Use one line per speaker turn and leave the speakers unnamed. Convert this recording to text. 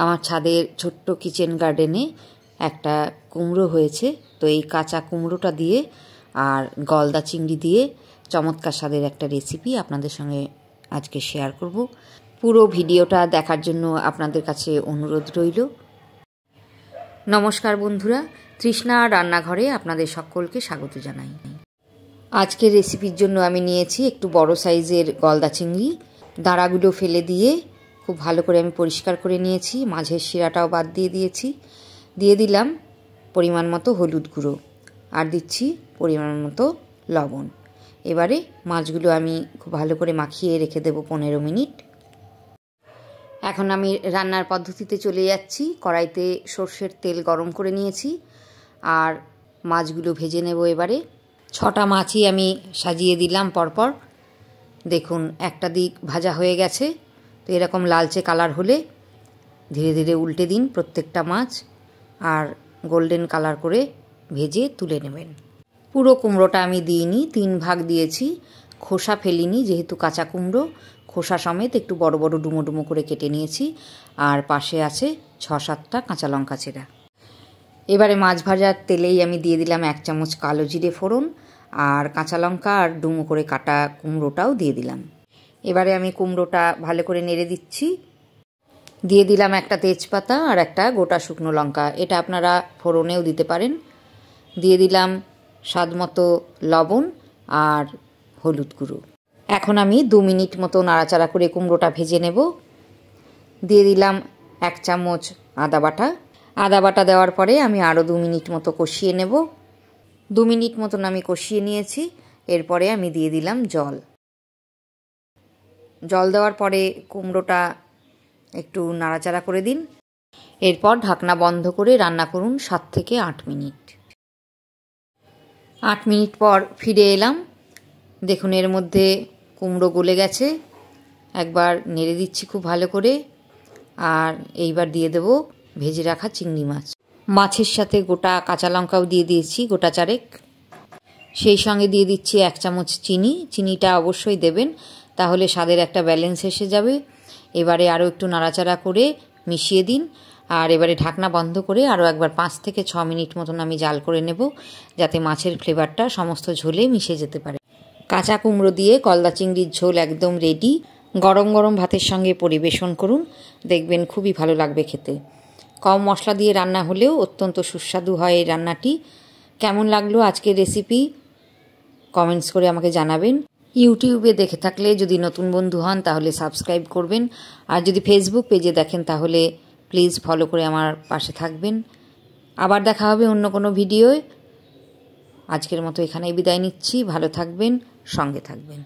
আমার ছাদের ছোট্ট কিচেন গার্ডেনে একটা কুমড়ো হয়েছে। তো এই কাঁচা কুমড়োটা দিয়ে আর গলদা চিংড়ি দিয়ে চমৎকার স্বাদের একটা রেসিপি আপনাদের সঙ্গে আজকে শেয়ার করব। পুরো ভিডিওটা দেখার জন্য আপনাদের কাছে অনুরোধ রইল। নমস্কার বন্ধুরা, তৃষ্ণা রান্নাঘরে আপনাদের সকলকে স্বাগত জানাই। আজকের রেসিপির জন্য আমি নিয়েছি একটু বড় সাইজের গলদা চিংড়ি। দাঁড়াগুলো ফেলে দিয়ে খুব ভালো করে আমি পরিষ্কার করে নিয়েছি, মাঝের শিরাটাও বাদ দিয়ে দিয়েছি। দিয়ে দিলাম পরিমাণ মতো হলুদ গুঁড়ো আর দিচ্ছি পরিমাণ মতো লবণ। এবারে মাছগুলো আমি খুব ভালো করে মাখিয়ে রেখে দেব 15 মিনিট। এখন আমি রান্নার পদ্ধতিতে চলে যাচ্ছি। কড়াইতে সর্ষের তেল গরম করে নিয়েছি আর মাছগুলো ভেজে নেব। এবারে 6টা মাছই আমি সাজিয়ে দিলাম পরপর। দেখুন একটা দিক ভাজা হয়ে গেছে। তো এরকম লালচে কালার হলে ধীরে ধীরে উল্টে দিন প্রত্যেকটা মাছ, আর গোল্ডেন কালার করে ভেজে তুলে নেবেন। পুরো কুমড়োটা আমি দিইনি, 3 ভাগ দিয়েছি। খোসা ফেলিনি, যেহেতু কাঁচা কুমড়ো খোসা সমেত একটু বড় বড় ডুমো ডুমো করে কেটে নিয়েছি। আর পাশে আছে 6-7টা কাঁচা লঙ্কা চেরা। এবারে মাছ ভাজার তেলেই আমি দিয়ে দিলাম 1 চামচ কালো জিরে ফোড়ন, আর কাঁচা লঙ্কা আর ডুমো করে কাটা কুমড়োটাও দিয়ে দিলাম। এবারে আমি কুমড়োটা ভালো করে নেড়ে দিচ্ছি। দিয়ে দিলাম একটা তেজপাতা আর একটা গোটা শুকনো লঙ্কা, এটা আপনারা ফোড়নেও দিতে পারেন। দিয়ে দিলাম স্বাদ মতো লবণ আর হলুদ গুঁড়ো। এখন আমি 2 মিনিট মতো নাড়াচাড়া করে কুমড়োটা ভেজে নেব। দিয়ে দিলাম 1 চামচ আদা বাটা। আদা বাটা দেওয়ার পরে আমি আরও 2 মিনিট মতো কষিয়ে নেব। 2 মিনিট মতন আমি কষিয়ে নিয়েছি। এরপরে আমি দিয়ে দিলাম জল। জল দেওয়ার পরে কুমড়োটা একটু নাড়াচাড়া করে দিন। এরপর ঢাকনা বন্ধ করে রান্না করুন 7 থেকে 8 মিনিট। 8 মিনিট পর ফিরে এলাম। দেখুন এর মধ্যে কুমড়ো গলে গেছে। একবার নেড়ে দিচ্ছি খুব ভালো করে। আর এইবার দিয়ে দেব ভেজে রাখা চিংড়ি মাছ। মাছের সাথে গোটা কাঁচা লঙ্কাও দিয়ে দিয়েছি, গোটা 4। সেই সঙ্গে দিয়ে দিচ্ছি 1 চামচ চিনি। চিনিটা অবশ্যই দেবেন, তাহলে স্বাদের একটা ব্যালেন্স এসে যাবে। এবারে আরও একটু নাড়াচাড়া করে মিশিয়ে দিন। আর এবারে ঢাকনা বন্ধ করে আরও একবার 5 থেকে 6 মিনিট মতন আমি জাল করে নেব, যাতে মাছের ফ্লেভারটা সমস্ত ঝোলে মিশে যেতে পারে। কাঁচা কুমড়ো দিয়ে গলদা চিংড়ির ঝোল একদম রেডি। গরম গরম ভাতের সঙ্গে পরিবেশন করুন, দেখবেন খুবই ভালো লাগবে খেতে। কম মশলা দিয়ে রান্না হলেও অত্যন্ত সুস্বাদু হয় এই রান্নাটি। কেমন লাগলো আজকের রেসিপি কমেন্টস করে আমাকে জানাবেন। ইউটিউবে দেখে থাকলে যদি নতুন বন্ধু হন তাহলে সাবস্ক্রাইব করবেন, আর যদি ফেসবুক পেজে দেখেন তাহলে প্লিজ ফলো করে আমার পাশে থাকবেন। আবার দেখা হবে অন্য কোনো ভিডিওয়। আজকের মতো এখানেই বিদায় নিচ্ছি। ভালো থাকবেন, সঙ্গে থাকবেন।